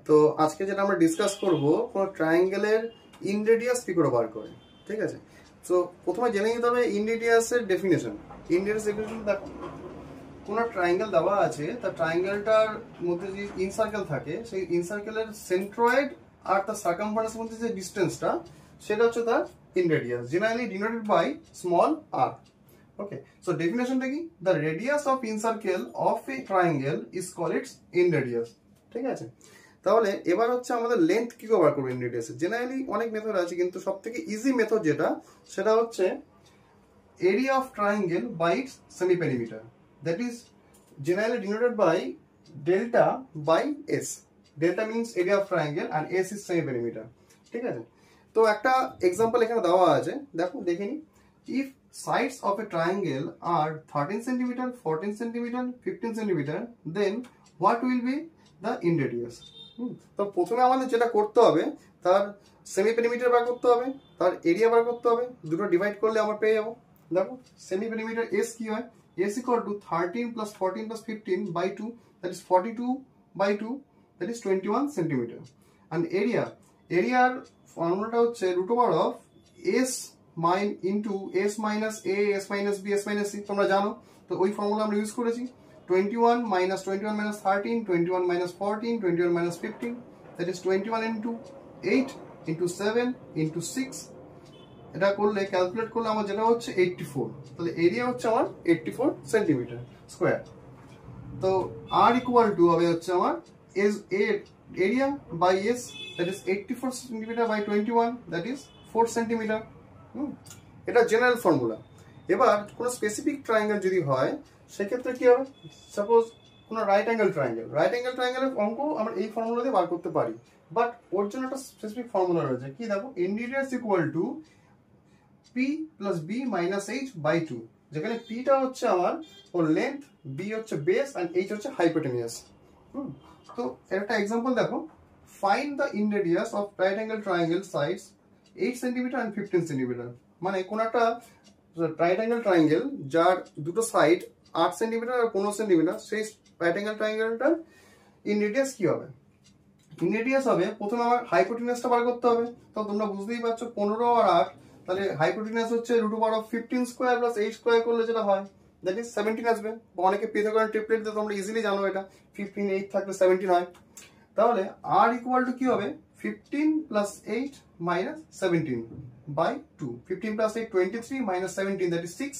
তো আজকে যেটা আমরা ডিসকাস করব কোন ট্রায়াঙ্গেলের ইনরেডিয়াস কি করে বার করে, ঠিক আছে। সো প্রথমে জেনে নিতে হবে ইনরেডিয়াসের ডেফিনেশন। ইনরেডিয়াস ডেফিনেশন দেখো, কোন ট্রায়াঙ্গেল দেওয়া আছে, তার ট্রায়াঙ্গেলটার মধ্যে যে ইনসার্কেল থাকে সেই ইনসার্কেলের সেন্ট্রয়েড আর তার সার্কামফারেন্সের মধ্যে যে ডিসটেন্সটা সেটা হচ্ছে তার inradius, generally denoted by small R. Okay, so definition টা কি? The radius of incircle of a triangle is called its inradius. ঠিক আছে, তাহলে এবার হচ্ছে আমাদের লেন্থ কি করে বার করব ইনরেডিয়াসে। জেনারেলি অনেক মেথড আছে, কিন্তু সবথেকে ইজি মেথড যেটা সেটা হচ্ছে area of triangle by its semi perimeter, that is generally denoted by delta by s. Delta means area of triangle and s is semi perimeter. ঠিক আছে, তো একটা एग्जांपल এখানে দেওয়া আছে, দেখো দেখে নি। If sides of a triangle are 13 cm, 14 cm, 15 cm, then what will be the inradius? তো প্রথমে আমাদের যেটা করতে হবে তার সেমি পেরিমিটার বার করতে হবে, তার এরিয়া বার করতে হবে, দুটো ডিভাইড করলে আমরা পেয়ে যাবো। দেখো সেমি পেরিমিটার s কি হয়, s equal to 13 plus 14 plus 15 by 2, that is 42 by 2, that is 21 cm. And এরিয়ার ফর্মুলাটা হচ্ছে √of s into s minus a, s minus b, s minus c, তোমরা জানো। তো ওই ফর্মুলা আমরা ইউজ করেছি 21 minus 21 minus 13, 21 minus 14, 21 minus 15, that is 21 into 8 into 7 into 6। এটা করলে ক্যালকুলেট করলে আমার যেটা হচ্ছে 84। তাহলে এরিয়া হচ্ছে আমার 84 সেন্টিমিটার স্কয়ার। তো r ইকুয়াল টু হবে হচ্ছে আমার area by s, that is 84 centimetre by 21, that is 4 centimetre. এটা জেনারেল ফর্মুলা। এবার কোন স্পেসিফিক ট্রায়াঙ্গেল যদি হয় সেক্ষেত্রে কি হবে, সাপোজ কোন রাইট অ্যাঙ্গেল ট্রায়াঙ্গেলের অঙ্ক আমরা এই ফর্মুলা দিয়ে বার করতে পারি, বাট ওর জন্য একটা স্পেসিফিক ফর্মুলা রয়েছে। কি দেখো, inradius equal to p plus b minus h by 2, যেখানে p টা হচ্ছে আমার ওর লেন্থ, b হচ্ছে বেস and h হচ্ছে হাইপোটেনিয়াস। তো একটা एग्जांपल দেখো, find the inradius of right angle triangle sides 8 centimetre and 15 centimetre. মানে কোন একটা রাইট অ্যাঙ্গেল ট্রায়াঙ্গেল যার দুটো সাইড 8 সেন্টিমিটার আর 15 সেন্টিমিটার, সেই রাইট অ্যাঙ্গেল ট্রায়াঙ্গেলটার ইনরেডিয়াস কি হবে? ইনরেডিয়াস হবে, প্রথমে আমার হাইপোটেনিয়াসটা বার করতে হবে। তো তোমরা বুঝতেই পারছো 15 আর 8, তাহলে হাইপোটেনিয়াস হচ্ছে √15 স্কয়ার প্লাস 8 স্কয়ার করলে যেটা হয় দ্যাট ইজ 17 আসবে। অনেকে পিথাগোরাস ট্রিপলেট দিয়ে তোমরা ইজিলি জানো এটা 15 8 থাকলে 17 হয়। তাহলে r ইকুয়াল টু কি হবে, 15 plus 8 minus 17 by 2. 15 plus 8 23 minus 17, that is 6.